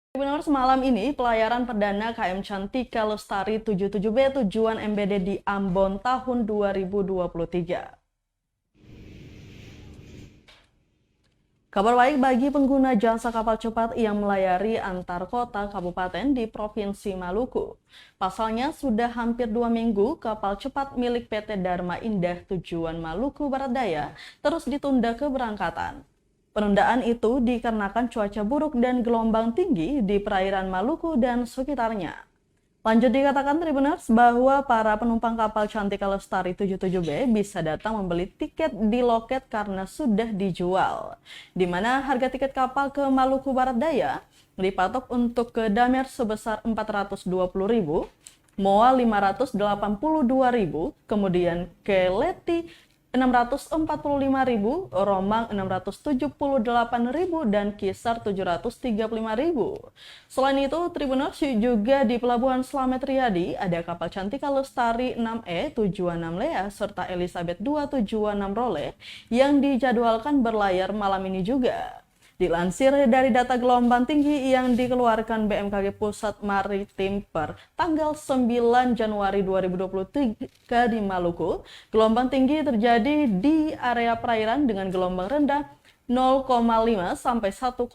Benar, semalam ini pelayaran perdana KM Cantika Lestari 77B tujuan MBD di Ambon tahun 2023. Kabar baik bagi pengguna jasa kapal cepat yang melayari antar kota kabupaten di Provinsi Maluku. Pasalnya sudah hampir 2 minggu kapal cepat milik PT Dharma Indah tujuan Maluku Barat Daya terus ditunda keberangkatan. Penundaan itu dikarenakan cuaca buruk dan gelombang tinggi di perairan Maluku dan sekitarnya. Lanjut dikatakan Tribuners bahwa para penumpang kapal Cantika Lestari 77B bisa datang membeli tiket di loket karena sudah dijual. Di mana harga tiket kapal ke Maluku Barat Daya dipatok untuk ke Damer sebesar Rp420.000, Moa Rp582.000, kemudian ke Leti Rp645.000, Romang Rp678.000, dan Kisar Rp735.000. Selain itu, Tribuners juga di Pelabuhan Slamet Riyadi ada kapal Cantika Lestari 6E tujuan Namlea serta Elizabeth II tujuan Namrole yang dijadwalkan berlayar malam ini juga. Dilansir dari data gelombang tinggi yang dikeluarkan BMKG Pusat Maritim per tanggal 9 Januari 2023 di Maluku, gelombang tinggi terjadi di area perairan dengan gelombang rendah 0,5 sampai 1,25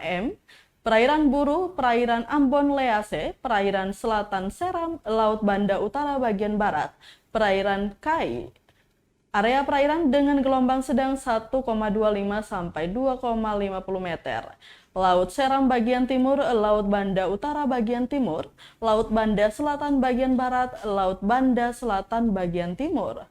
m, perairan Buru, perairan Ambon Lease, perairan Selatan Seram, Laut Banda Utara bagian barat, perairan Kai. Area perairan dengan gelombang sedang 1,25 sampai 2,50 meter. Laut Seram bagian timur, Laut Banda Utara bagian timur, Laut Banda Selatan bagian barat, Laut Banda Selatan bagian timur.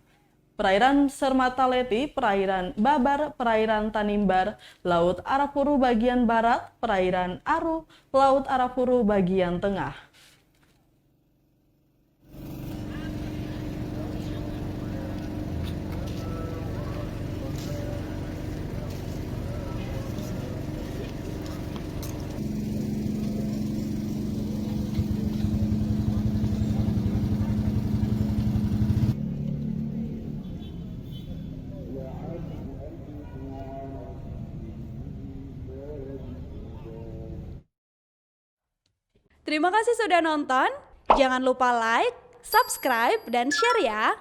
Perairan Sermata Leti, perairan Babar, perairan Tanimbar, Laut Arafuru bagian barat, perairan Aru, Laut Arafuru bagian tengah. Terima kasih sudah nonton. Jangan lupa like, subscribe, dan share ya.